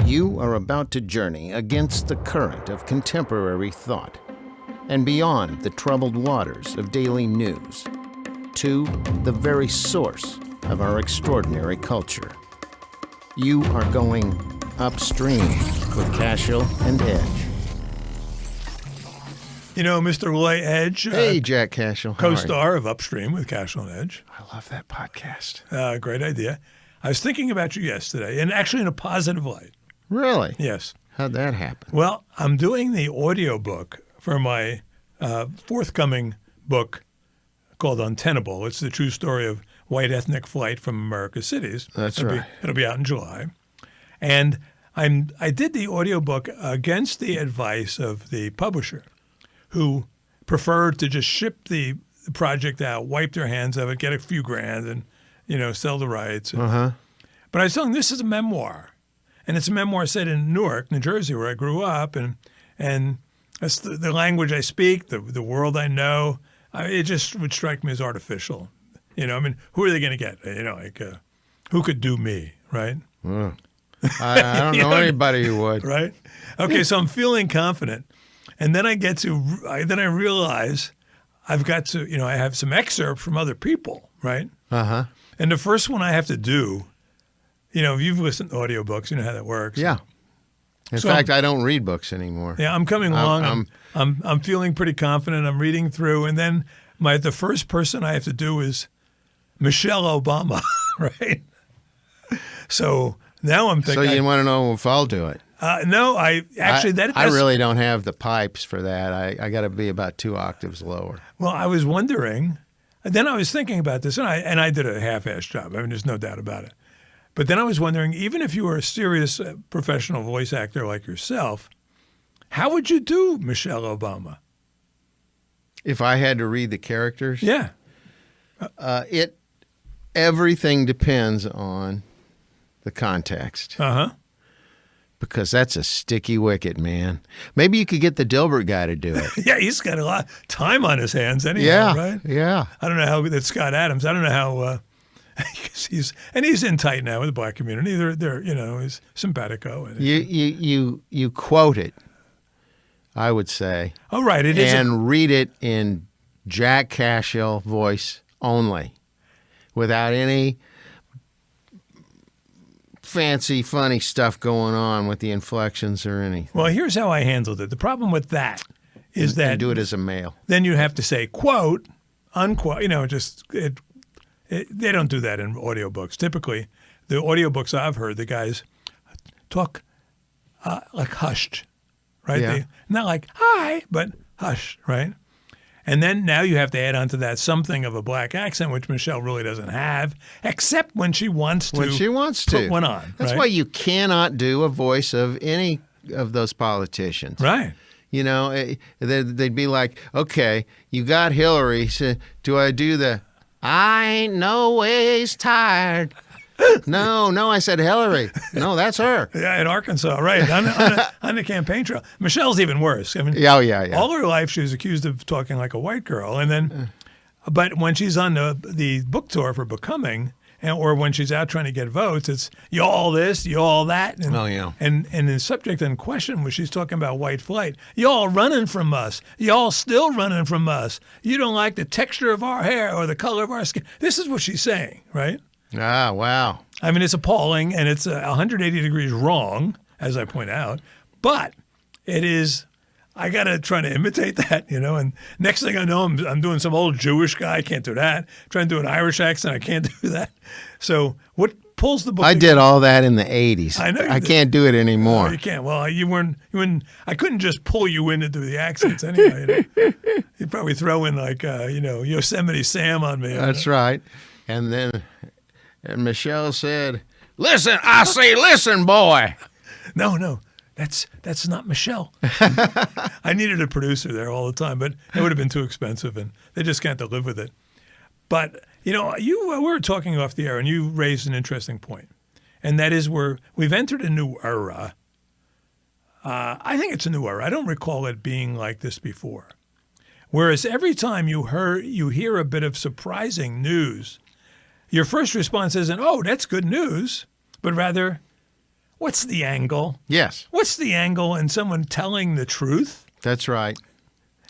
You are about to journey against the current of contemporary thought and beyond the troubled waters of daily news to the very source of our extraordinary culture. You are going upstream with Cashill and Edge. You know, Mr. Roy Edge. Hey, Jack Cashill. Co-star of Upstream with Cashill and Edge. I love that podcast. Great idea. I was thinking about you yesterday, and actually in a positive light. Really? Yes. How'd that happen? Well, I'm doing the audiobook for my forthcoming book called Untenable. It's the true story of white ethnic flight from America's cities. That's right. It'll be out in July. And I did the audiobook against the advice of the publisher, who preferred to just ship the project out, wipe their hands of it, get a few grand, and sell the rights. But I was telling them this is a memoir, and it's a memoir set in Newark, New Jersey, where I grew up, and that's the language I speak, the world I know. It just would strike me as artificial. Who are they going to get? Who could do me, right? I don't know anybody who would. Right? Okay, so I'm feeling confident. And then I realize I've got to, I have some excerpts from other people, right? Uh-huh. And the first one I have to do, if you've listened to audiobooks, you know how that works. Yeah. In fact, I don't read books anymore. Yeah, I'm coming along. I'm feeling pretty confident. I'm reading through, and then the first person I have to do is Michelle Obama, right? So now I'm thinking. So you want to know if I'll do it? No, I really don't have the pipes for that. I got to be about 2 octaves lower. Well, I was wondering. Then I was thinking about this, and I did a half-assed job. I mean, there's no doubt about it. But then I was wondering, even if you were a serious professional voice actor like yourself, how would you do Michelle Obama? If I had to read the characters? Yeah. Everything depends on the context. Uh-huh. Because that's a sticky wicket, man. Maybe you could get the Dilbert guy to do it. Yeah, he's got a lot of time on his hands anyhow, right? Yeah. I don't know how that's Scott Adams. I don't know how he's in tight now with the black community. They're he's simpatico. You quote it, I would say. Oh, right. It is. And read it in Jack Cashill voice only, without any fancy, funny stuff going on with the inflections or anything. Well, here's how I handled it. The problem with that is that and do it as a male. Then you have to say quote, unquote. They don't do that in audiobooks. Typically, the audiobooks I've heard, the guys talk like hushed, right? Yeah. Not like hi, but hushed, right? And then now you have to add onto that something of a black accent, which Michelle really doesn't have, except when she wants to. When she wants to. Put one on. That's right? why you cannot do a voice of any of those politicians. Right. They'd be like, okay, you got Hillary. So do I do the, I ain't no ways tired? No, I said Hillary. No, that's her. Yeah, in Arkansas, right, on the campaign trail. Michelle's even worse. I mean, yeah. All her life she was accused of talking like a white girl, and then, but when she's on the book tour for Becoming, or when she's out trying to get votes, it's you all this, you all that. And, And the subject in question was she's talking about white flight. Y'all running from us. Y'all still running from us. You don't like the texture of our hair or the color of our skin. This is what she's saying, right? Ah, wow. I mean, it's appalling, and it's 180 degrees wrong, as I point out. But it is, I got to try to imitate that, and next thing I know, I'm doing some old Jewish guy. I can't do that. Trying to do an Irish accent. I can't do that. So what pulls the book I did all that in the 80s. I know you I did. can't do it anymore. No, you can't. Well, you weren't, I couldn't just pull you in to do the accents anyway. You'd probably throw in like, Yosemite Sam on me. That's right. And then... And Michelle said, listen, I say, listen, boy. No, that's not Michelle. I needed a producer there all the time, but it would have been too expensive, and they just can't live with it. But, we were talking off the air, and you raised an interesting point, and that is we've entered a new era. I think it's a new era. I don't recall it being like this before. Whereas every time you hear a bit of surprising news, your first response isn't, oh, that's good news, but rather, what's the angle? Yes, What's the angle in someone telling the truth? that's right.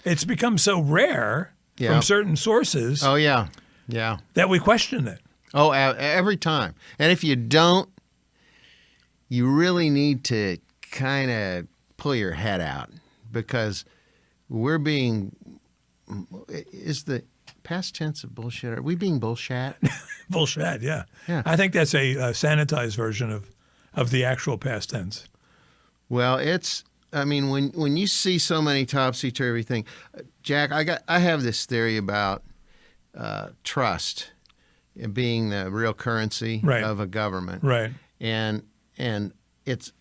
It's become so rare Yeah. from certain sources Oh, yeah. Yeah. that we question it. Oh, every time. And if you don't, you really need to kind of pull your head out, because we're being, is the past tense of bullshit, are we being bullshat? Bullshit, yeah. Yeah. I think that's a sanitized version of the actual past tense. Well, when you see so many topsy-turvy things, Jack, I have this theory about trust being the real currency Right. of a government. Right. And it's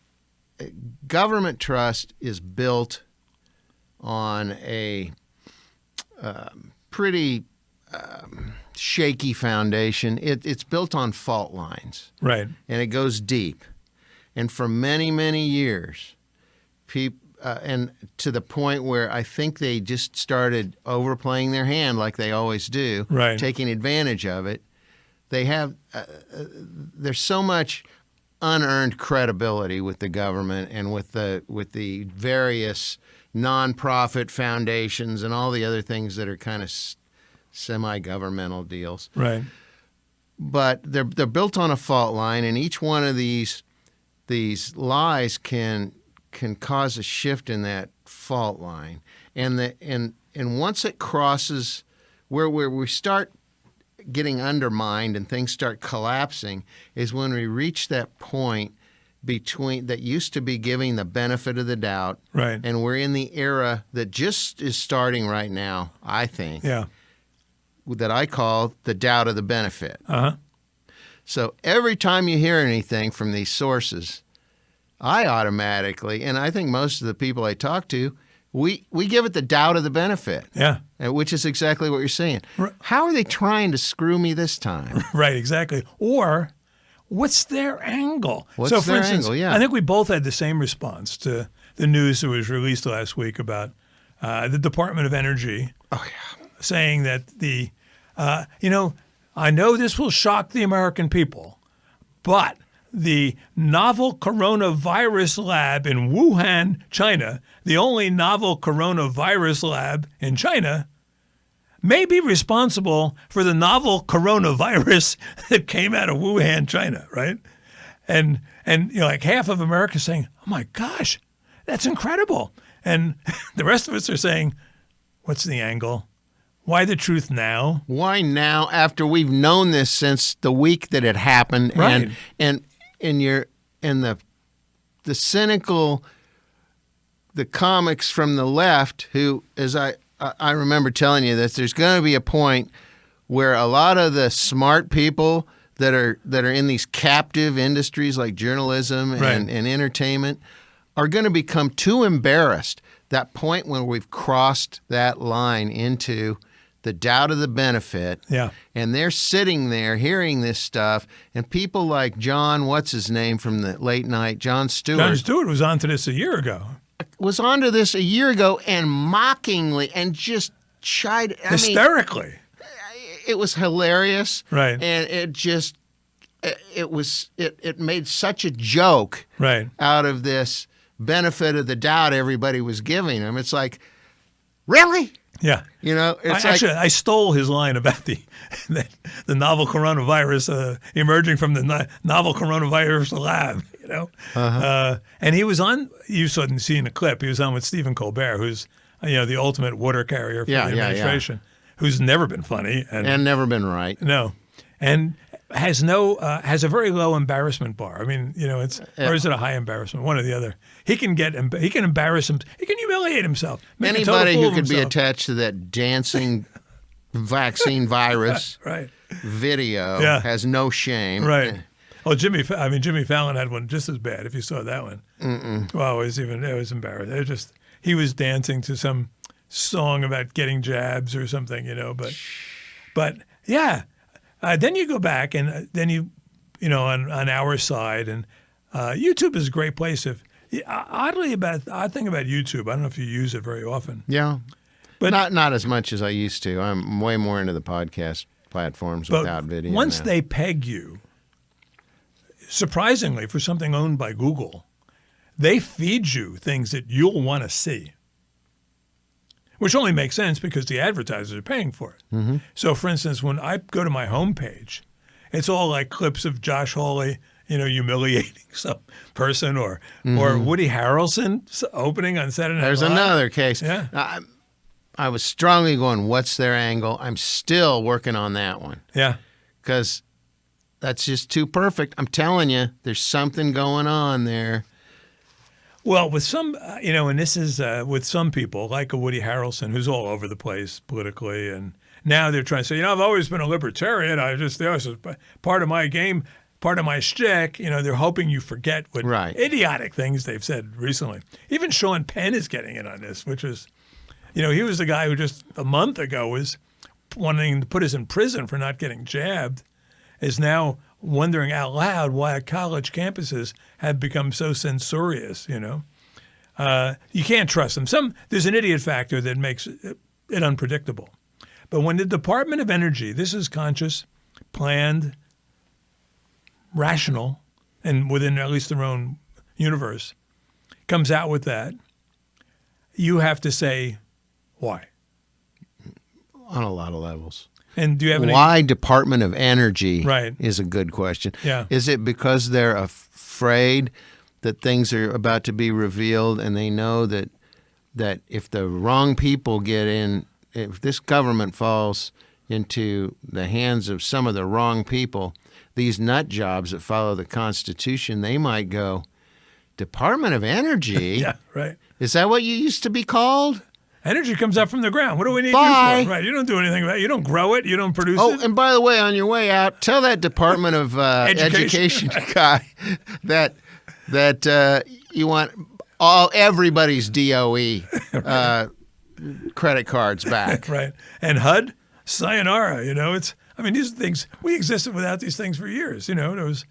government trust is built on a pretty shaky foundation. It's built on fault lines, Right. and it goes deep. And for many, many years, and to the point where I think they just started overplaying their hand like they always do, Right. taking advantage of it. They have there's so much unearned credibility with the government and with the various nonprofit foundations and all the other things that are kind of semi-governmental deals. Right. But they're built on a fault line, and each one of these lies can cause a shift in that fault line, and once it crosses where we start getting undermined and things start collapsing, is when we reach that point between that used to be giving the benefit of the doubt, Right. and we're in the era that just is starting right now, I think, Yeah. that I call the doubt of the benefit. Uh-huh. So every time you hear anything from these sources, I automatically, and I think most of the people I talk to, we give it the doubt of the benefit, Yeah. which is exactly what you're saying. Right. How are they trying to screw me this time? Right, exactly. Or what's their angle? What's so, for their instance, angle? Yeah. I think we both had the same response to the news that was released last week about the Department of Energy saying that I know this will shock the American people, but the novel coronavirus lab in Wuhan, China, the only novel coronavirus lab in China, may be responsible for the novel coronavirus that came out of Wuhan, China, right? And like half of America is saying, "Oh my gosh, that's incredible," and the rest of us are saying, "What's the angle? Why the truth now?" Why now, after we've known this since the week that it happened? Right. And the cynical, the comics from the left, who, as I remember telling you, that there's going to be a point where a lot of the smart people that are in these captive industries like journalism and entertainment are going to become too embarrassed. That point when we've crossed that line into the doubt of the benefit, Yeah. and they're sitting there hearing this stuff, and people like John, what's his name from the late night, Jon Stewart, Jon Stewart was onto this a year ago. was onto this a year ago and mockingly and just Hysterically. It was hilarious, Right. And it made such a joke, Right. out of this benefit of the doubt everybody was giving him. It's like, really? Yeah. I stole his line about the novel coronavirus emerging from the novel coronavirus lab, and he was on, you hadn't seen a clip, he was on with Stephen Colbert, who's, the ultimate water carrier for the administration, who's never been funny. And never been right. No. And has a very low embarrassment bar. I mean, or is it a high embarrassment? One or the other. He can embarrass him. He can humiliate himself. Anybody who could be attached to that dancing vaccine virus right. video has no shame. Right. Oh, Jimmy Fallon had one just as bad. If you saw that one, well, it was embarrassing. He was dancing to some song about getting jabs or something, but yeah. Then you go back, and then on our side, and YouTube is a great place. Odd thing about YouTube, I don't know if you use it very often. Yeah, but not as much as I used to. I'm way more into the podcast platforms without video. Once they peg you, surprisingly, for something owned by Google, they feed you things that you'll want to see, which only makes sense because the advertisers are paying for it. Mm-hmm. So, for instance, when I go to my homepage, it's all like clips of Josh Hawley, humiliating some person, or Woody Harrelson opening on Saturday Night Live. There's another case. Yeah. I was strongly going, what's their angle? I'm still working on that one. Yeah. Because that's just too perfect. I'm telling you, there's something going on there. Well, with some, and this is with some people, like a Woody Harrelson, who's all over the place politically, and now they're trying to say, I've always been a libertarian. This is part of my game, part of my shtick. They're hoping you forget what idiotic things they've said recently. Even Sean Penn is getting in on this, which is, he was the guy who just a month ago was wanting to put us in prison for not getting jabbed, is now wondering out loud why college campuses have become so censorious. You can't trust them. There's an idiot factor that makes it unpredictable. But when the Department of Energy, this is conscious, planned, rational, and within at least their own universe, comes out with that, you have to say why. On a lot of levels. And do you have any? Why Department of Energy is a good question. Yeah. Is it because they're afraid that things are about to be revealed, and they know that if the wrong people get in, if this government falls into the hands of some of the wrong people, these nut jobs that follow the Constitution, they might go, Department of Energy? Yeah, right. Is that what you used to be called? Energy comes up from the ground. What do we need Bye. you for? Right. You don't do anything about it. You don't grow it. You don't produce it. Oh, and by the way, on your way out, tell that Department of Education guy that you want everybody's DOE credit cards back. Right. And HUD, sayonara. These things, we existed without these things for years. It was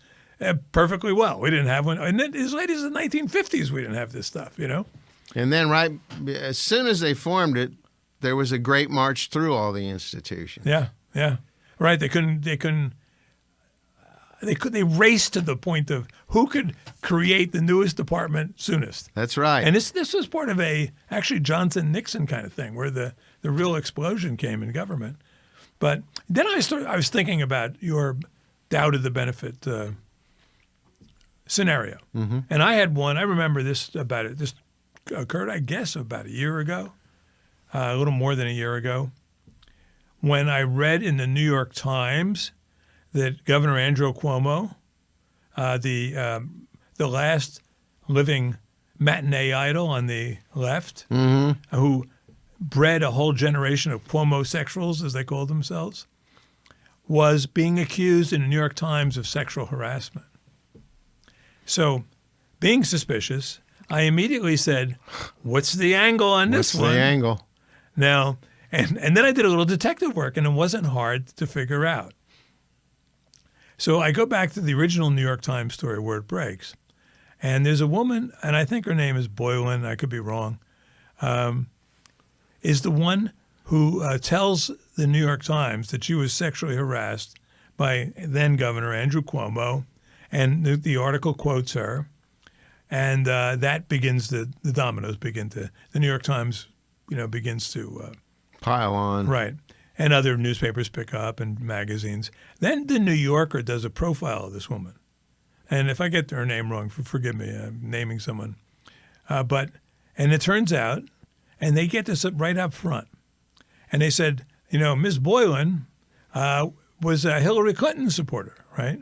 perfectly well. We didn't have one. And then as late as the 1950s, we didn't have this stuff, And then as soon as they formed it, there was a great march through all the institutions. Yeah, yeah. Right. They raced to the point of who could create the newest department soonest. That's right. And this was part of actually Johnson-Nixon kind of thing, where the real explosion came in government. But then I was thinking about your doubt of the benefit scenario. Mm-hmm. And I had one, I remember this about it. This occurred, I guess, about a year ago, a little more than a year ago, when I read in the New York Times that Governor Andrew Cuomo, the last living matinee idol on the left, who bred a whole generation of Cuomo-sexuals, as they call themselves, was being accused in the New York Times of sexual harassment. So, being suspicious, I immediately said, what's the angle on this one? What's the angle? Now, and then I did a little detective work, and it wasn't hard to figure out. So I go back to the original New York Times story where it breaks. And there's a woman, and I think her name is Boylan, I could be wrong, is the one who tells the New York Times that she was sexually harassed by then Governor Andrew Cuomo, and the article quotes her. And that begins the dominoes begin to, the New York Times, begins to pile on. Right. And other newspapers pick up and magazines. Then the New Yorker does a profile of this woman. And if I get her name wrong, forgive me, I'm naming someone. And it turns out, and they get this right up front. And they said, Ms. Boylan was a Hillary Clinton supporter, right?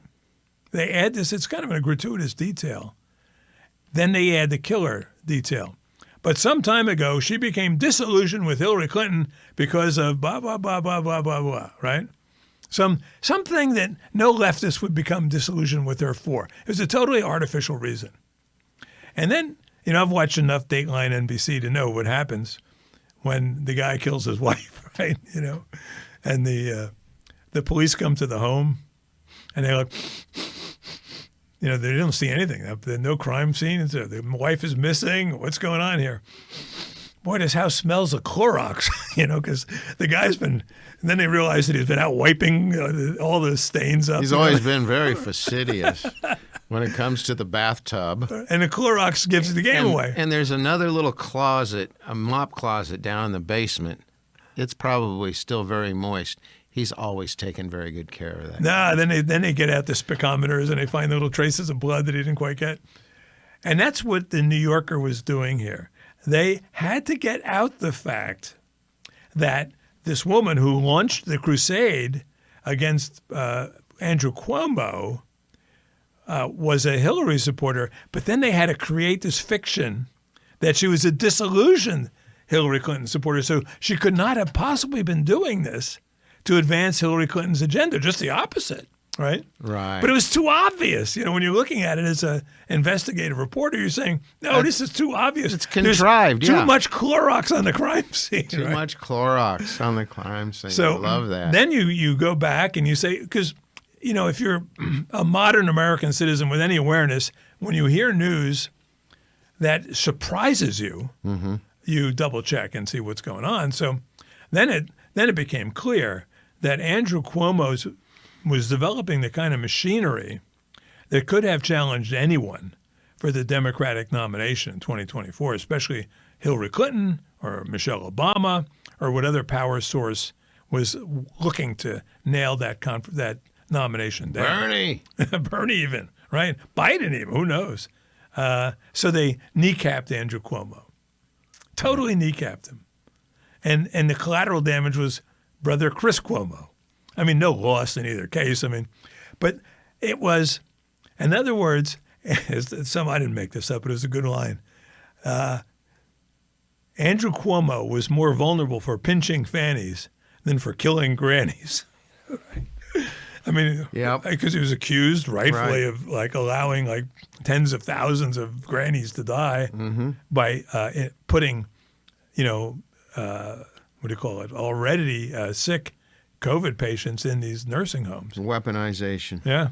They add this, it's kind of a gratuitous detail. Then they add the killer detail. But some time ago, she became disillusioned with Hillary Clinton because of blah, blah, blah, blah, blah, blah, blah, right? Something that no leftist would become disillusioned with her for. It was a totally artificial reason. And then, I've watched enough Dateline NBC to know what happens when the guy kills his wife, right? And the police come to the home and they look, they don't see anything. There's no crime scene. The wife is missing. What's going on here? Boy, this house smells of Clorox, because the guy's been, and then they realize that he's been out wiping all the stains up. He's always been very fastidious. When it comes to the bathtub. And the Clorox gives the game away. And there's another little closet, a mop closet down in the basement. It's probably still very moist. He's always taken very good care of that. Nah, then they get out the spicometers and they find little traces of blood that he didn't quite get. And that's what the New Yorker was doing here. They had to get out the fact that this woman who launched the crusade against Andrew Cuomo was a Hillary supporter, but then they had to create this fiction that she was a disillusioned Hillary Clinton supporter. So she could not have possibly been doing this to advance Hillary Clinton's agenda, just the opposite, right? Right. But it was too obvious. You know, when you're looking at it as an investigative reporter, you're saying, no, this is too obvious. It's contrived, There's too much Clorox on the crime scene. Too right? much Clorox on the crime scene. So I love that. Then you go back and you say, because, you know, if you're a modern American citizen with any awareness, when you hear news that surprises you, you double check and see what's going on. So then it became clear that Andrew Cuomo was developing the kind of machinery that could have challenged anyone for the Democratic nomination in 2024, especially Hillary Clinton or Michelle Obama or what other power source was looking to nail that nomination down. Bernie even, right? Biden even, who knows? So they kneecapped Andrew Cuomo, totally kneecapped him. And the collateral damage was brother Chris Cuomo. I mean, no loss in either case. I mean, but it was, in other words, I didn't make this up, but it was a good line. Andrew Cuomo was more vulnerable for pinching fannies than for killing grannies. I mean, because he was accused rightfully of like allowing like tens of thousands of grannies to die by putting, you know, what do you call it, already sick COVID patients in these nursing homes. Weaponization. Yeah.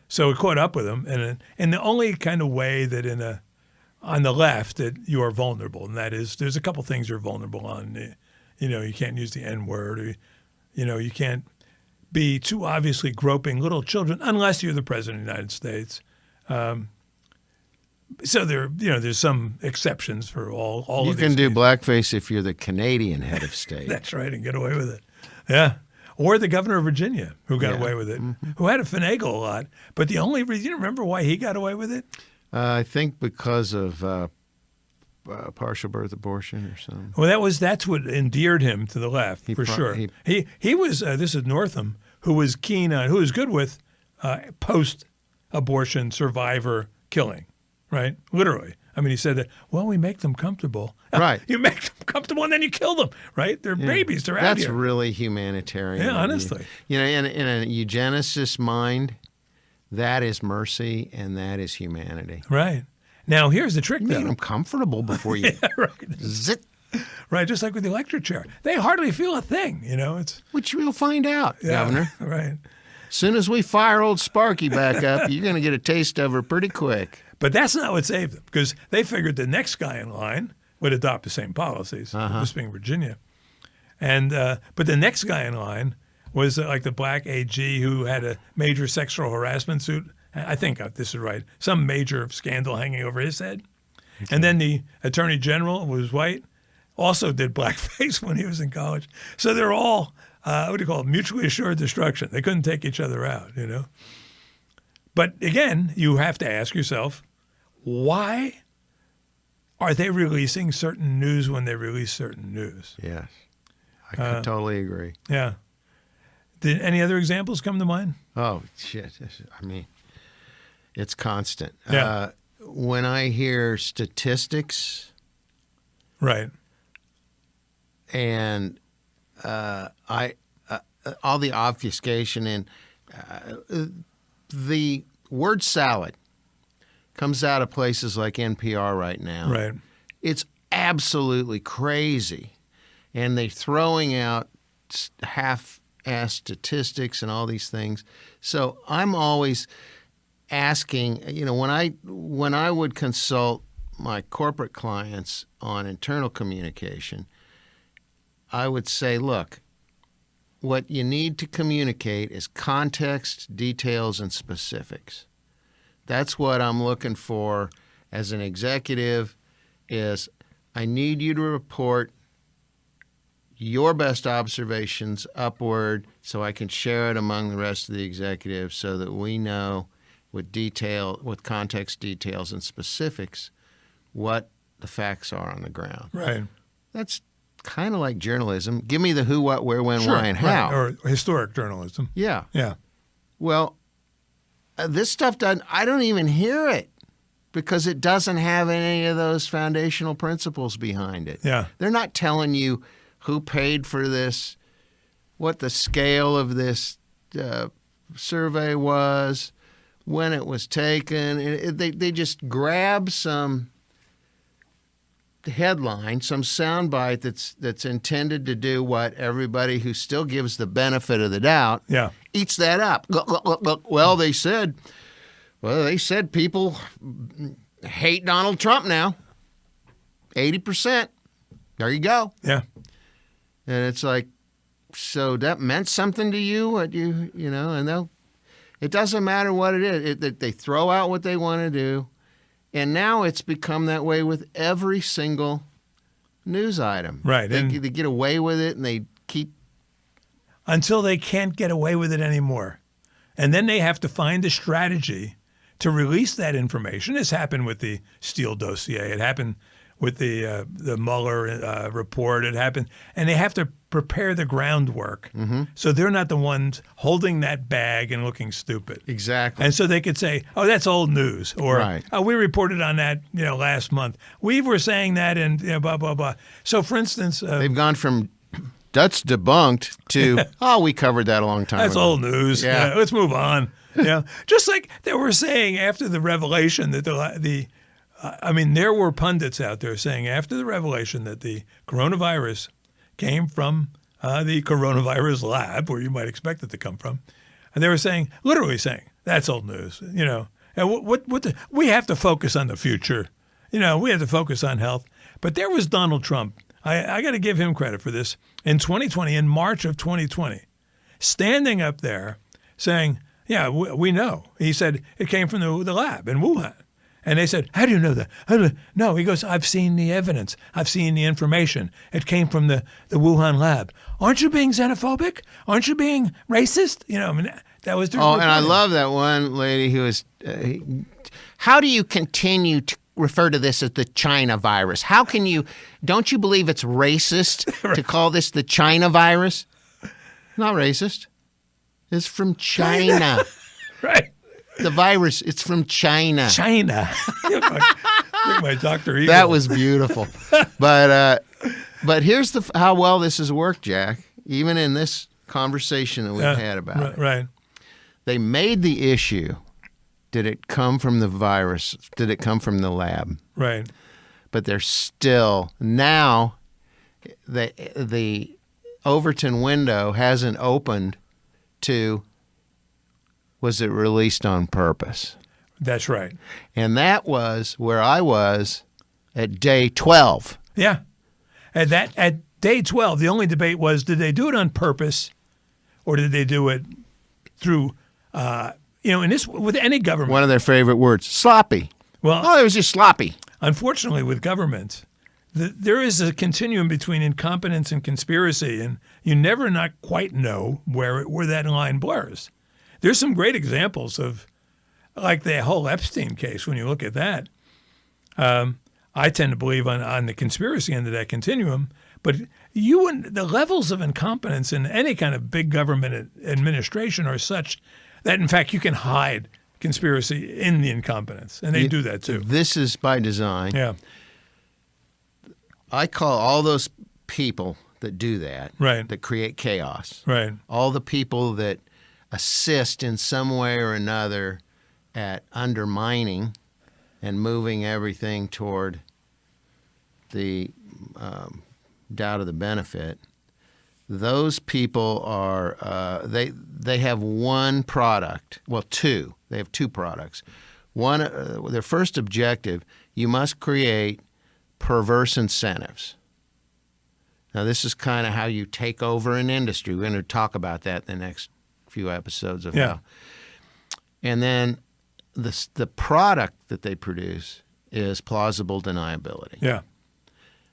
So it caught up with him. And in the only kind of way that on the left that you are vulnerable, and that is there's a couple things you're vulnerable on. You know, you can't use the N-word. Or, you know, you can't be too obviously groping little children unless you're the president of the United States. So there's some exceptions for all of these. You can do blackface if you're the Canadian head of state. That's right, and get away with it. Yeah. Or the governor of Virginia, who got away with it, who had to finagle a lot. But the only reason, you remember why he got away with it? I think because of partial birth abortion or something. Well, that's what endeared him to the left, for sure. He was, this is Northam, who was keen on, who was good with post-abortion survivor killing, right? Literally. I mean, he said that, well, we make them comfortable. Right. You make them comfortable and then you kill them, right? They're babies. They're out here. That's really humanitarian. Yeah, honestly. You know, in a eugenicist mind, that is mercy and that is humanity. Right. Now, here's the trick, You though. make them comfortable before you zit. Right, just like with the electric chair. They hardly feel a thing, you know. Which we'll find out, Governor. Right. As soon as we fire old Sparky back up, you're going to get a taste of her pretty quick. But that's not what saved them, because they figured the next guy in line would adopt the same policies, this being Virginia. And but the next guy in line was like the black AG who had a major sexual harassment suit. I think this is right. Some major scandal hanging over his head. Okay. And then the attorney general was white, also did blackface when he was in college. So they're all, what do you call it, mutually assured destruction. They couldn't take each other out, you know. But again, you have to ask yourself, why are they releasing certain news when they release certain news? Yes, I could totally agree. Yeah. Did any other examples come to mind? Oh, shit. I mean, it's constant. Yeah. When I hear statistics, right, and all the obfuscation and the word salad comes out of places like NPR right now. right. It's absolutely crazy, and they're throwing out half-assed statistics and all these things. So I'm always asking, you know, when I would consult my corporate clients on internal communication, I would say, look, what you need to communicate is context, details, and specifics. That's what I'm looking for as an executive is I need you to report your best observations upward so I can share it among the rest of the executives so that we know with context details and specifics what the facts are on the ground. Right. That's kind of like journalism. Give me the who, what, where, when, Sure, why, and how. Or historic journalism. Yeah. Yeah. Well, this stuff I don't even hear it because it doesn't have any of those foundational principles behind it. Yeah. They're not telling you who paid for this, what the scale of this survey was, when it was taken. They just grab some headline, some soundbite that's intended to do what everybody who still gives the benefit of the doubt eats that up. Well, they said people hate Donald Trump now. 80%. There you go. Yeah. And it's like, so that meant something to you? And it doesn't matter what it is. They throw out what they want to do. And now it's become that way with every single news item. Right. They get away with it and they keep. Until they can't get away with it anymore. And then they have to find a strategy to release that information. This happened with the Steele dossier. It happened with the Mueller report. It happened. And they have to prepare the groundwork. Mm-hmm. So they're not the ones holding that bag and looking stupid. Exactly. And so they could say, oh, that's old news. Or, right. Oh, we reported on that last month. We were saying that and blah, blah, blah. So, for instance. They've gone from that's debunked to, oh, we covered that a long time That's ago. old news. Yeah. Let's move on. Just like they were saying after the revelation that there were pundits out there saying after the revelation that the coronavirus came from the coronavirus lab, where you might expect it to come from, and they were literally saying, that's old news. And we have to focus on the future. We have to focus on health. But there was Donald Trump. I got to give him credit for this. In 2020, in March of 2020, standing up there saying, yeah, we know. He said it came from the lab in Wuhan. And they said, how do you know that? No, he goes, I've seen the evidence. I've seen the information. It came from the Wuhan lab. Aren't you being xenophobic? Aren't you being racist? That was their and I love that one lady who was, how do you continue to refer to this as the China virus? How can you, don't you believe it's racist to call this the China virus? Not racist. It's from China. Right. The virus, it's from China. China. my Dr. Evil. That was beautiful. But here's how well this has worked, Jack, even in this conversation that we've had about it. Right. They made the issue, did it come from the virus? Did it come from the lab? Right. But they're still, now, the Overton window hasn't opened to, was it released on purpose? That's right. And that was where I was at day 12. Yeah. At day 12, the only debate was, did they do it on purpose or did they do it through, in this, with any government. One of their favorite words, sloppy. Well, it was just sloppy. Unfortunately, with government, there is a continuum between incompetence and conspiracy, and you never not quite know where that line blurs. There's some great examples of, like the whole Epstein case, when you look at that. I tend to believe on the conspiracy end of that continuum, but the levels of incompetence in any kind of big government administration are such that, in fact, you can hide conspiracy in the incompetence, and they do that too. This is by design. Yeah. I call all those people that do that, right, that create chaos, right, all the people that assist in some way or another at undermining and moving everything toward the doubt of the benefit. Those people are they have one product, well, two. They have two products. One, their first objective: you must create perverse incentives. Now, this is kind of how you take over an industry. We're going to talk about that in the next few episodes of how. And then the product that they produce is plausible deniability. Yeah.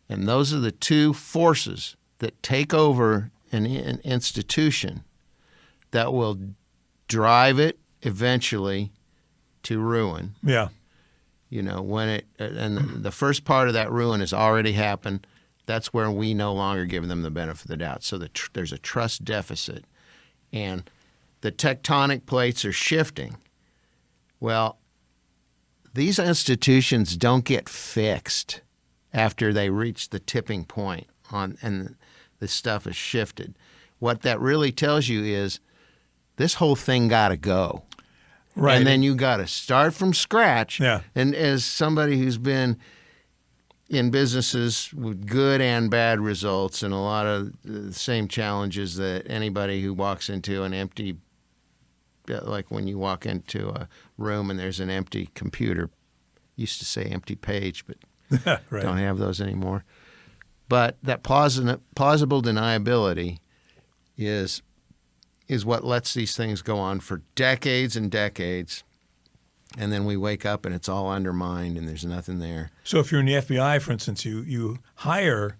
And those are the two forces that take over an institution that will drive it eventually to ruin. Yeah. You know, when it and the first part of that ruin has already happened, that's where we no longer give them the benefit of the doubt. So there's a trust deficit, and the tectonic plates are shifting. Well, these institutions don't get fixed after they reach the tipping point and the stuff is shifted. What that really tells you is this whole thing got to go. Right. And then you got to start from scratch. Yeah. And as somebody who's been in businesses with good and bad results and a lot of the same challenges that anybody who walks into an empty, like when you walk into a room and there's an empty computer, used to say empty page, but right. don't have those anymore. But that plausible deniability is what lets these things go on for decades and decades, and then we wake up and it's all undermined and there's nothing there. So if you're in the FBI, for instance, you hire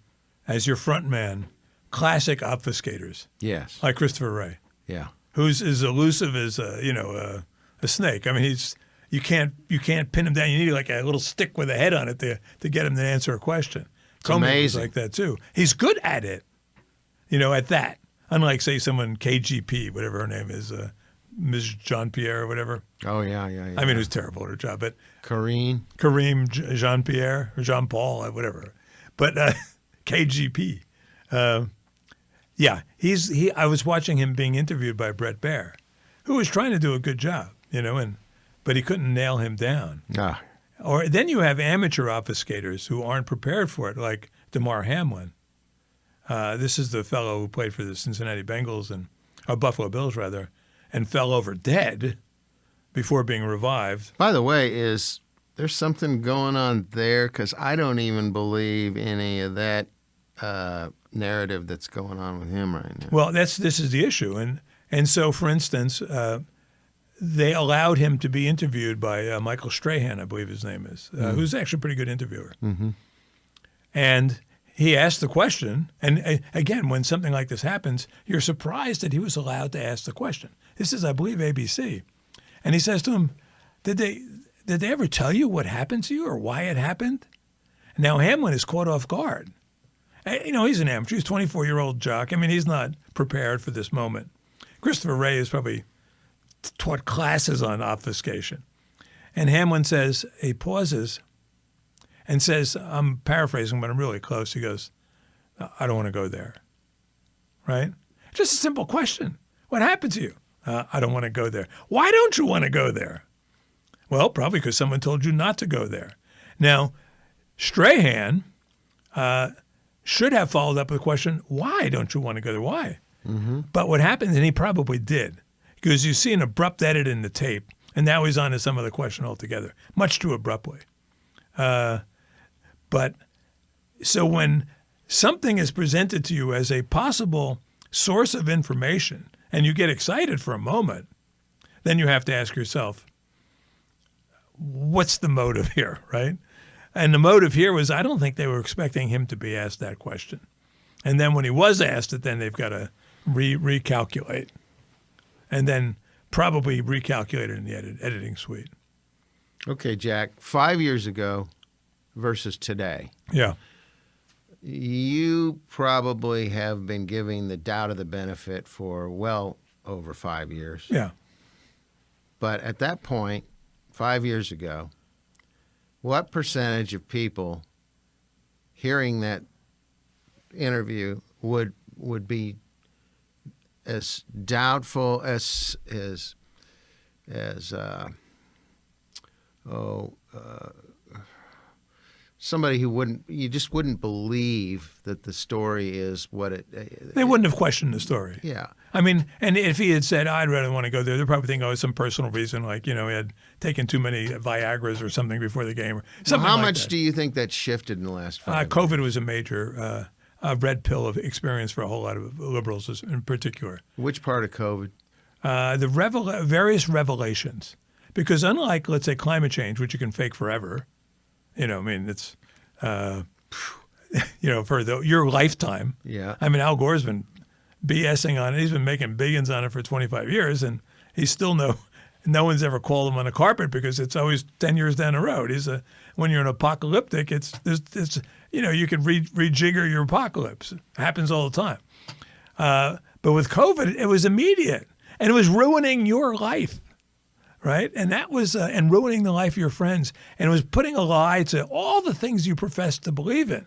as your front man classic obfuscators. Yes. Like Christopher Wray. Yeah. Who's as elusive as a snake. I mean, you can't pin him down. You need like a little stick with a head on it to get him to answer a question. It's amazing. Like that too. He's good at it. At that. Unlike, say, someone KGP, whatever her name is, Ms. Jean-Pierre or whatever. Oh, yeah. I mean, who's terrible at her job. But Kareem Jean-Pierre or Jean-Paul, whatever. But KGP. Yeah, I was watching him being interviewed by Brett Baer, who was trying to do a good job, but he couldn't nail him down. Ah. Or then you have amateur obfuscators who aren't prepared for it, like DeMar Hamlin. This is the fellow who played for the Cincinnati Bengals or Buffalo Bills rather, and fell over dead before being revived. By the way, there's something going on there? Because I don't even believe any of that narrative that's going on with him right now. Well, this is the issue, and so for instance, they allowed him to be interviewed by Michael Strahan, I believe his name is, who's actually a pretty good interviewer, and he asked the question, and again, when something like this happens, you're surprised that he was allowed to ask the question. This is, I believe, ABC. And he says to him, did they ever tell you what happened to you or why it happened? Now Hamlin is caught off guard. He's an amateur. He's a 24-year-old jock. I mean, he's not prepared for this moment. Christopher Wray has probably taught classes on obfuscation. And Hamlin says, he pauses and says, I'm paraphrasing, but I'm really close. He goes, I don't want to go there. Right? Just a simple question. What happened to you? I don't want to go there. Why don't you want to go there? Well, probably because someone told you not to go there. Now, Strahan should have followed up with the question, why don't you want to go there? Why? Mm-hmm. But what happened, and he probably did, because you see an abrupt edit in the tape, and now he's on to some other question altogether, much too abruptly. But so when something is presented to you as a possible source of information and you get excited for a moment, then you have to ask yourself, what's the motive here, right? And the motive here was I don't think they were expecting him to be asked that question. And then when he was asked it, then they've got to recalculate and then probably recalculate it in the editing suite. Okay, Jack, 5 years ago versus today. Yeah. You probably have been giving the doubt of the benefit for well over 5 years. Yeah. But at that point, 5 years ago, what percentage of people hearing that interview would be as doubtful as somebody who you just wouldn't believe that the story is what it. They wouldn't have questioned the story. Yeah. I mean, and if he had said, I'd rather want to go there, they'd probably think, it's some personal reason, like, he had taken too many Viagras or something before the game. Or something how like much that. do you think that shifted in the last 5 years? COVID was a major red pill of experience for a whole lot of liberals in particular. Which part of COVID? The various revelations. Because unlike, let's say, climate change, which you can fake forever, it's, for your lifetime. Yeah. I mean, Al Gore's been BSing on it. He's been making billions on it for 25 years, and he's still no one's ever called him on a carpet because it's always 10 years down the road. When you're an apocalyptic, it's you can rejigger your apocalypse. It happens all the time. But with COVID, it was immediate, and it was ruining your life, right? And that was and ruining the life of your friends, and it was putting a lie to all the things you profess to believe in,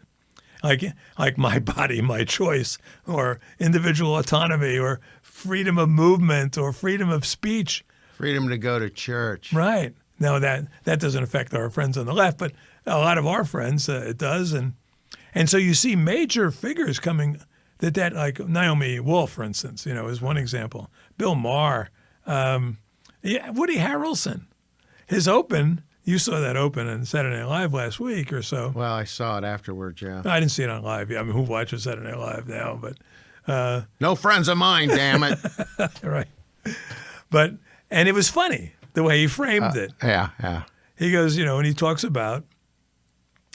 like my body, my choice, or individual autonomy, or freedom of movement, or freedom of speech, freedom to go to church. Right. Now that doesn't affect our friends on the left, but a lot of our friends it does, and so you see major figures coming. That like Naomi Wolf, for instance, is one example. Bill Maher, Woody Harrelson, his Open. You saw that Open on Saturday Night Live last week or so. Well, I saw it afterwards, yeah. I didn't see it on live. I mean, who watches Saturday Night Live now? But no friends of mine, damn it. Right. And it was funny the way he framed it. Yeah. He goes, when he talks about.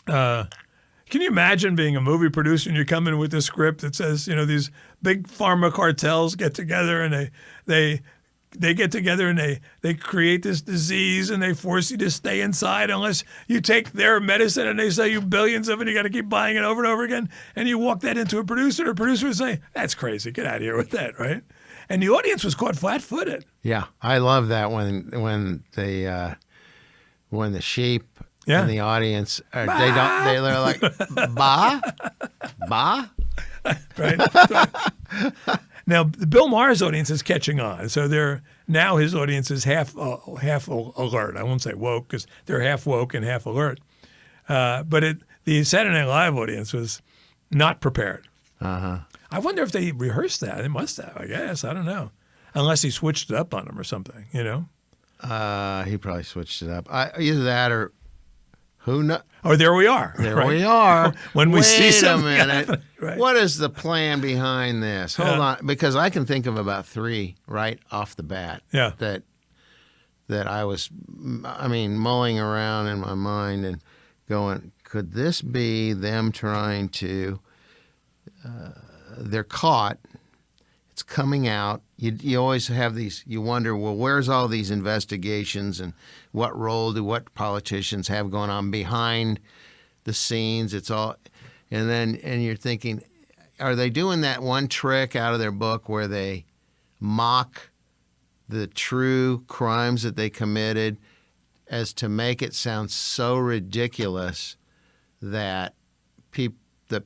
Can you imagine being a movie producer and you come in with this script that says, these big pharma cartels get together and they get together and they create this disease and they force you to stay inside unless you take their medicine, and they sell you billions of it. You got to keep buying it over and over again. And you walk that into a producer, and the producer would say, "That's crazy. Get out of here with that," right? And the audience was caught flat-footed. Yeah, I love that when the sheep. Yeah. In the audience, they're like, bah? Right. Now, Bill Maher's audience is catching on. So now his audience is half alert. I won't say woke because they're half woke and half alert. But the Saturday Night Live audience was not prepared. Uh-huh. I wonder if they rehearsed that. They must have, I guess. I don't know. Unless he switched it up on them or something, He probably switched it up. Either that or... Who knows? Oh, there we are. There we are. When we Wait see something a minute. happen, right. What is the plan behind this? Hold on, because I can think of about 3 right off the bat. Yeah. That I was, mulling around in my mind and going, could this be them trying to? They're caught. It's coming out. You always have these. You wonder, well, where's all these investigations and what role do what politicians have going on behind the scenes? It's all, and you're thinking, are they doing that one trick out of their book where they mock the true crimes that they committed as to make it sound so ridiculous that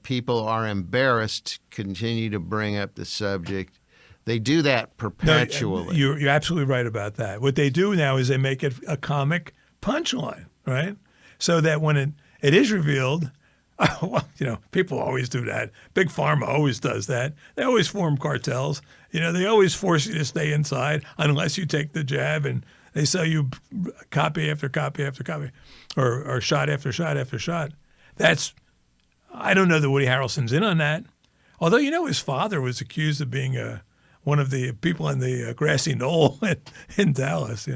people are embarrassed to continue to bring up the subject? They do that perpetually. No, you're absolutely right about that. What they do now is they make it a comic punchline, right? So that when it is revealed, people always do that. Big Pharma always does that. They always form cartels. They always force you to stay inside unless you take the jab, and they sell you copy after copy after copy, or shot after shot after shot. I don't know that Woody Harrelson's in on that. Although, his father was accused of being one of the people on the grassy knoll in Dallas.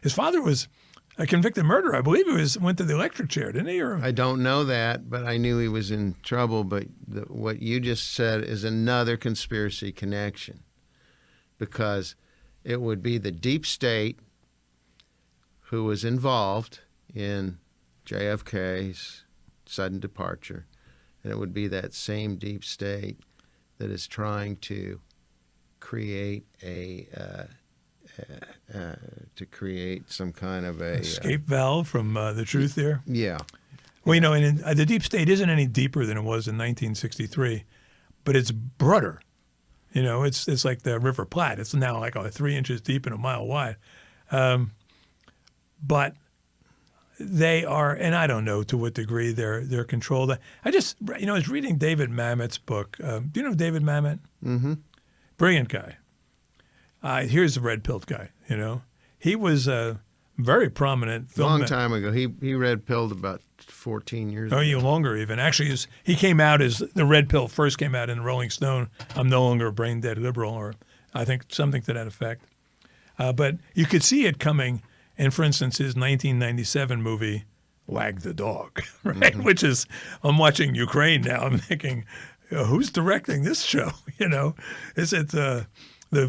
His father was a convicted murderer. I believe he went to the electric chair, didn't he? I don't know that, but I knew he was in trouble. But what you just said is another conspiracy connection, because it would be the deep state who was involved in JFK's sudden departure, and it would be that same deep state that is trying to create some kind of a escape valve from the truth there. Yeah. Well, and the deep state isn't any deeper than it was in 1963, but it's broader. It's like the River Platte. It's now like 3 inches deep and a mile wide. But they are, and I don't know to what degree they're controlled. I was reading David Mamet's book. Do you know David Mamet? Mm-hmm. Brilliant guy. Here's the red-pilled guy, He was a very prominent film. Long time ago. He red-pilled about 14 years ago. Oh, even longer even. Actually, he came out as the red pill first came out in Rolling Stone. I'm no longer a brain-dead liberal, or I think something to that effect. But you could see it coming, in, for instance, his 1997 movie, Wag the Dog, right? Which is, I'm watching Ukraine now. I'm thinking, who's directing this show? Is it the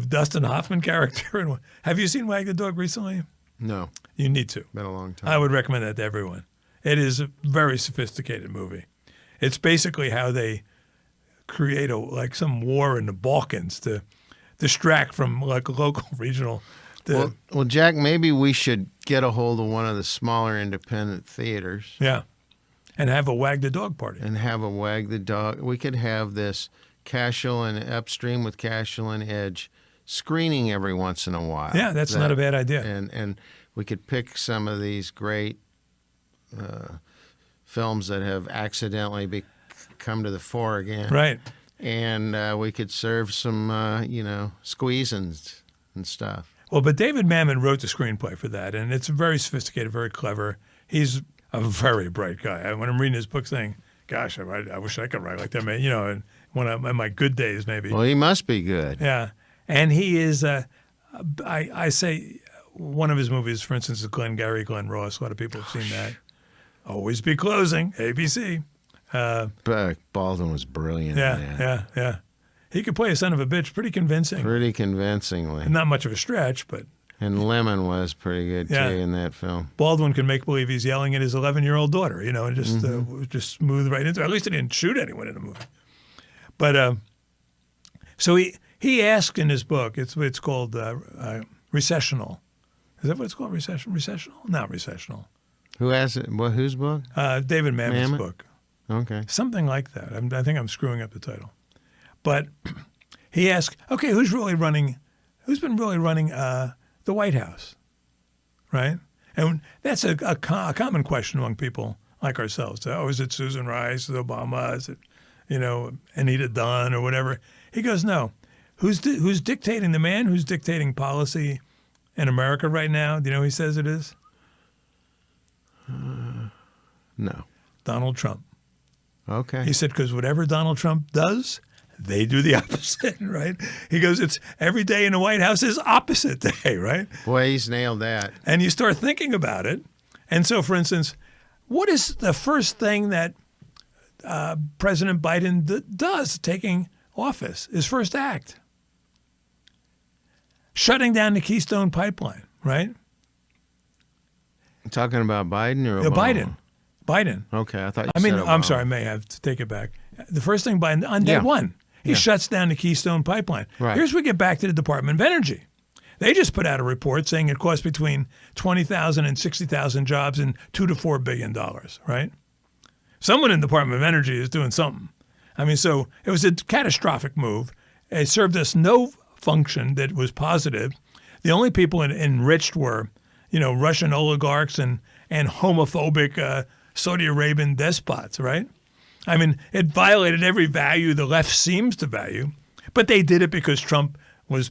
Dustin Hoffman character? Have you seen Wag the Dog recently? No. You need to. Been a long time. I would recommend that to everyone. It is a very sophisticated movie. It's basically how they create some war in the Balkans to distract from like a local regional. Well, Jack, maybe we should get a hold of one of the smaller independent theaters. Yeah, and have a Wag the Dog party. And have a Wag the Dog. We could have this Cashill and Upstream with Cashill and Edge screening every once in a while. Yeah, that's not a bad idea. And we could pick some of these great films that have accidentally come to the fore again. Right. And we could serve some, squeezins and stuff. Well, but David Mamet wrote the screenplay for that, and it's very sophisticated, very clever. He's a very bright guy. When I'm reading his book saying, gosh, I wish I could write like that, man. In my good days, maybe. Well, he must be good. Yeah. And he is, I say, one of his movies, for instance, is Glenn Ross. A lot of people have seen that. Always Be Closing, ABC. But Baldwin was brilliant. Yeah. He could play a son of a bitch pretty convincing. Pretty convincingly. Not much of a stretch, but. And Lemon was pretty good, too, in that film. Baldwin can make believe he's yelling at his 11-year-old daughter, and just smooth right into it. At least he didn't shoot anyone in the movie. But so he asked in his book, it's called Recessional. Is that what it's called? Recessional? Not Recessional. Who has it? Whose book? David Mamet's book. Okay. Something like that. I think I'm screwing up the title. But he asked, okay, who's been really running the White House, right? And that's a common question among people like ourselves. Oh, is it Susan Rice? Is it Obama? Is it, Anita Dunn or whatever? He goes, no. Who's dictating the man who's dictating policy in America right now? Do you know who he says it is? No. Donald Trump. Okay. He said, because whatever Donald Trump does, they do the opposite, right? He goes, it's every day in the White House is opposite day, right? Boy, he's nailed that. And you start thinking about it. And so, for instance, what is the first thing that President Biden does taking office? His first act? Shutting down the Keystone Pipeline, right? Talking about Biden or Obama? Biden. Okay, I thought you said Obama. I'm sorry, I may have to take it back. The first thing Biden, on day one, he shuts down the Keystone Pipeline. Right. Here's where we get back to the Department of Energy. They just put out a report saying it costs between 20,000 and 60,000 jobs and $2 to $4 billion, right? Someone in the Department of Energy is doing something. So it was a catastrophic move. It served us no function that was positive. The only people enriched were, Russian oligarchs and homophobic Saudi Arabian despots, right? It violated every value the left seems to value, but they did it because Trump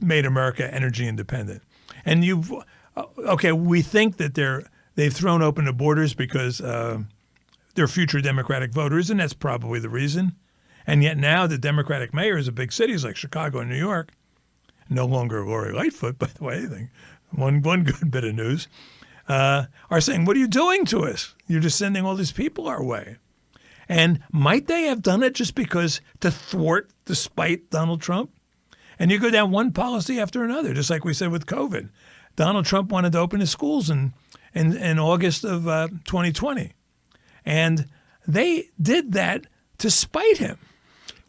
made America energy independent. And we think that they've thrown open the borders because they're future Democratic voters, and that's probably the reason. And yet now the Democratic mayors of big cities like Chicago and New York, no longer Lori Lightfoot, by the way, I think, one good bit of news, are saying, what are you doing to us? You're just sending all these people our way. And might they have done it just because to despite Donald Trump? And you go down one policy after another, just like we said with COVID. Donald Trump wanted to open his schools in August of 2020. And they did that to spite him.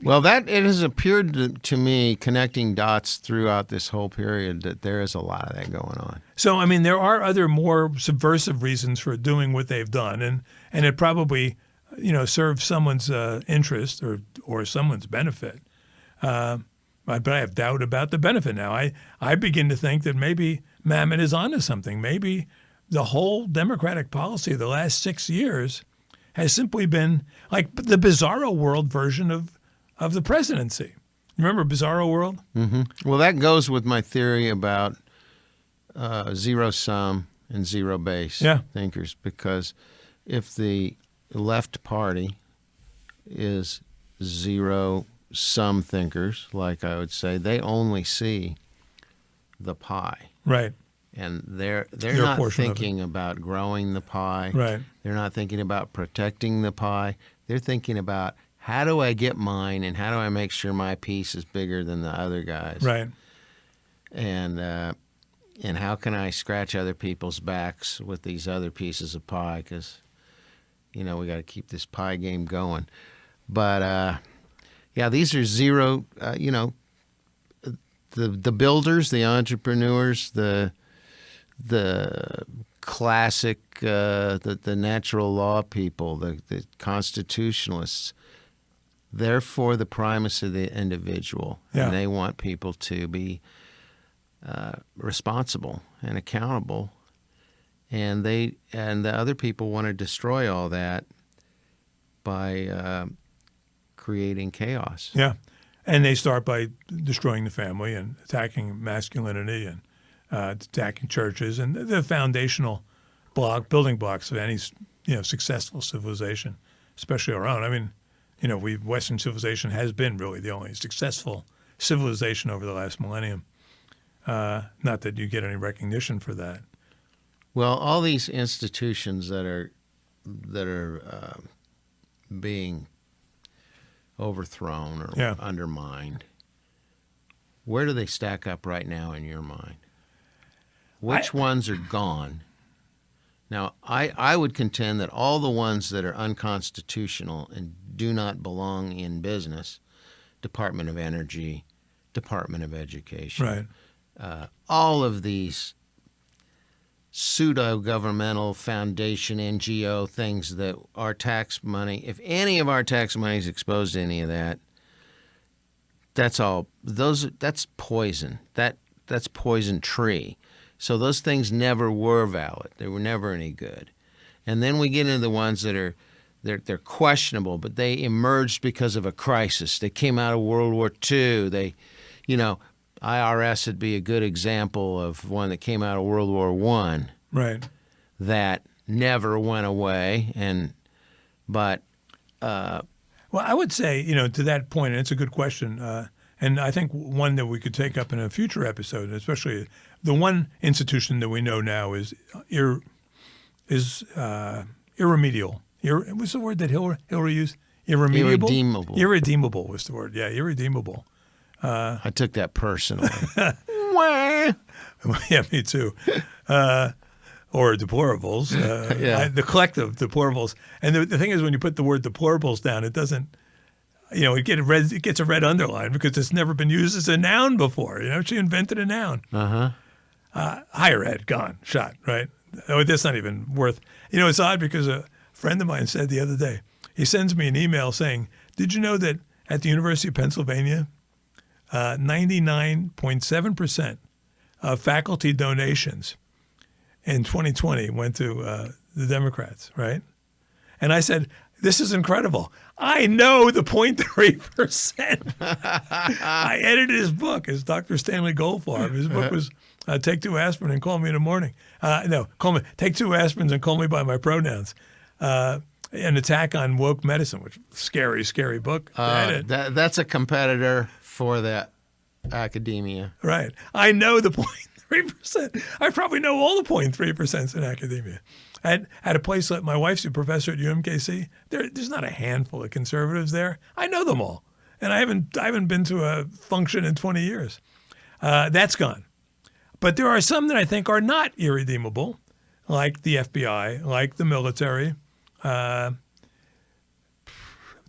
Well, it has appeared to me, connecting dots throughout this whole period, that there is a lot of that going on. So, there are other more subversive reasons for doing what they've done, and it probably, serves someone's interest or someone's benefit. But I have doubt about the benefit now. I begin to think that maybe Mamet is onto something. Maybe the whole Democratic policy of the last 6 years has simply been like the Bizarro World version of the presidency. Remember Bizarro World? Mm-hmm. Well, that goes with my theory about zero sum and zero base thinkers, because if the left party is zero sum thinkers, like I would say, they only see the pie. Right. and they're Their not portion of it. thinking about growing the pie. Right. They're not thinking about protecting the pie. They're thinking about, how do I get mine, and how do I make sure my piece is bigger than the other guys? Right. And how can I scratch other people's backs with these other pieces of pie? Because, we got to keep this pie game going. But yeah, these are zero. The builders, the entrepreneurs, the classic, the natural law people, the constitutionalists. They're for the primacy of the individual, Yeah. and they want people to be responsible and accountable, and the other people want to destroy all that by creating chaos. Yeah. And they start by destroying the family and attacking masculinity and attacking churches and the foundational building blocks of any successful civilization, especially our own. I mean, Western civilization has been really the only successful civilization over the last millennium. Not that you get any recognition for that. Well, all these institutions that are being overthrown or undermined, where do they stack up right now in your mind? Which ones are gone? Now, I would contend that all the ones that are unconstitutional and do not belong in business, Department of Energy, Department of Education, Right. All of these pseudo-governmental foundation NGO things that our tax money, if any of our tax money is exposed to any of that, that's poison. That's poison tree. So those things never were valid. They were never any good. And then we get into the ones that are they're questionable, but they emerged because of a crisis. They came out of World War II. IRS would be a good example of one that came out of World War I. Right. That never went away. Well, I would say, to that point, and it's a good question, and I think one that we could take up in a future episode, especially the one institution that we know now is irremedial. What's the word that Hillary used? Irremediable? Irredeemable. Irredeemable was the word. Yeah, irredeemable. I took that personally. Yeah, me too. Or deplorables. Yeah. The collective deplorables. And the thing is, when you put the word deplorables down, it doesn't, it gets a red underline because it's never been used as a noun before. She invented a noun. Uh-huh. Higher ed, gone, shot, right? Oh, that's not even worth. It's odd because a friend of mine said the other day, he sends me an email saying, did you know that at the University of Pennsylvania, 99.7% of faculty donations in 2020 went to the Democrats, right? And I said, this is incredible. I know the 0.3%. I edited his book. It's Dr. Stanley Goldfarb. His book was Take 2 Aspirin and Call Me in the Morning. Take 2 aspirins and call me by my pronouns. An attack on woke medicine, which scary, scary book. That's a competitor for that academia. Right. I know the 0.3%. I probably know all the 0.3% in academia. At a place like my wife's a professor at UMKC, there's not a handful of conservatives there. I know them all. And I haven't been to a function in 20 years. That's gone. But there are some that I think are not irredeemable, like the FBI, like the military,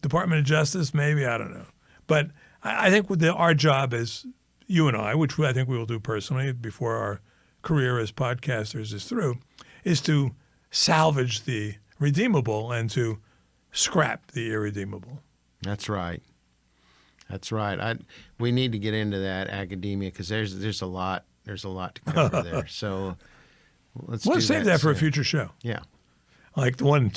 Department of Justice, maybe, I don't know. But I think our job as you and I, which I think we will do personally before our career as podcasters is through, is to salvage the redeemable and to scrap the irredeemable. That's right. That's right. We need to get into that academia because there's a lot to cover there. So let's save that for a future show. Yeah. Like the one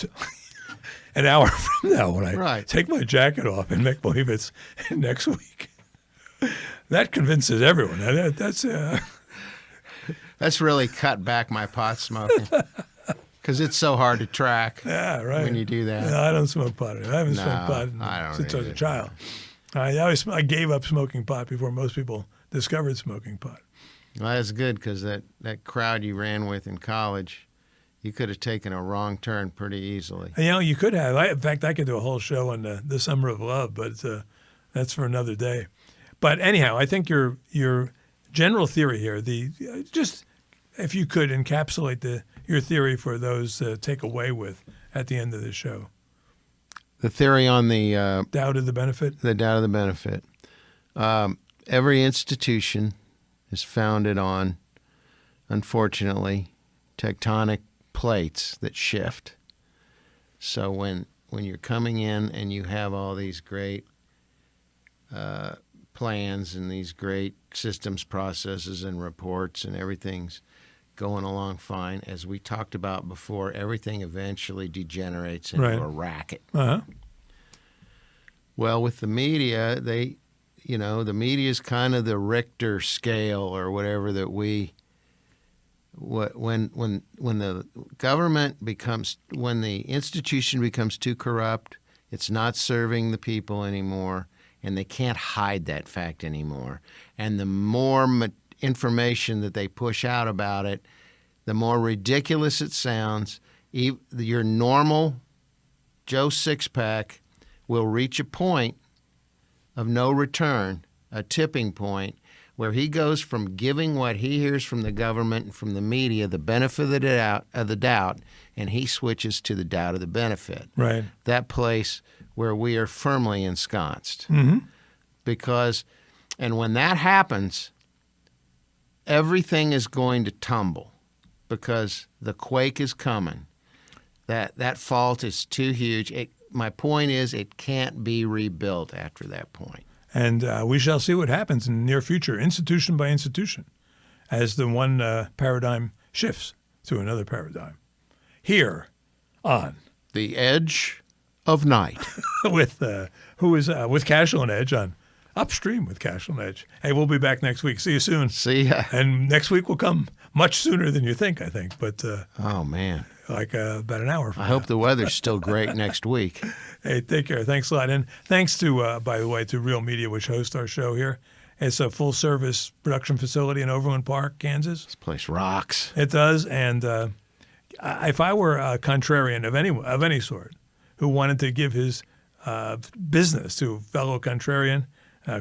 an hour from now when I take my jacket off and make believe it's next week. That convinces everyone. That's really cut back my pot smoking because it's so hard to track. Yeah, right. When you do that. No, I don't smoke pot. I haven't smoked pot since I was a child. I gave up smoking pot before most people discovered smoking pot. Well, that's good because that crowd you ran with in college, you could have taken a wrong turn pretty easily. You know, you could have. In fact, I could do a whole show on the Summer of Love, but that's for another day. But anyhow, I think your general theory here, just if you could encapsulate your theory for those to take away with at the end of the show. The theory on the Doubt of the benefit? The doubt of the benefit. Every institution is founded on, unfortunately, tectonic plates that shift. So when you're coming in and you have all these great plans and these great systems, processes, and reports, and everything's going along fine, as we talked about before, everything eventually degenerates into a racket. Uh-huh. Well, with the media, the media is kind of the Richter scale or whatever that when the government when the institution becomes too corrupt, it's not serving the people anymore, and they can't hide that fact anymore. And the more information that they push out about it, the more ridiculous it sounds. Your normal Joe Sixpack will reach a point of no return, a tipping point, where he goes from giving what he hears from the government and from the media the benefit of the doubt, and he switches to the doubt of the benefit. Right. That place where we are firmly ensconced. Mm-hmm. And when that happens, everything is going to tumble because the quake is coming. That fault is too huge. My point is it can't be rebuilt after that point. And we shall see what happens in the near future, institution by institution, as the one paradigm shifts to another paradigm. Here on The Edge of Night. with Cashill and Edge on Upstream with Cashill and Edge. Hey, we'll be back next week. See you soon. See ya. And next week will come much sooner than you think, I think. But oh, man. Like about an hour from I now. hope the weather's still great next week. Hey, take care. Thanks a lot. And thanks to, by the way, to Real Media, which hosts our show here. It's a full-service production facility in Overland Park, Kansas. This place rocks. It does. And if I were a contrarian of any sort who wanted to give his business to a fellow contrarian,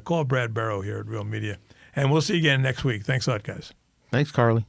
call Brad Barrow here at Real Media. And we'll see you again next week. Thanks a lot, guys. Thanks, Carly.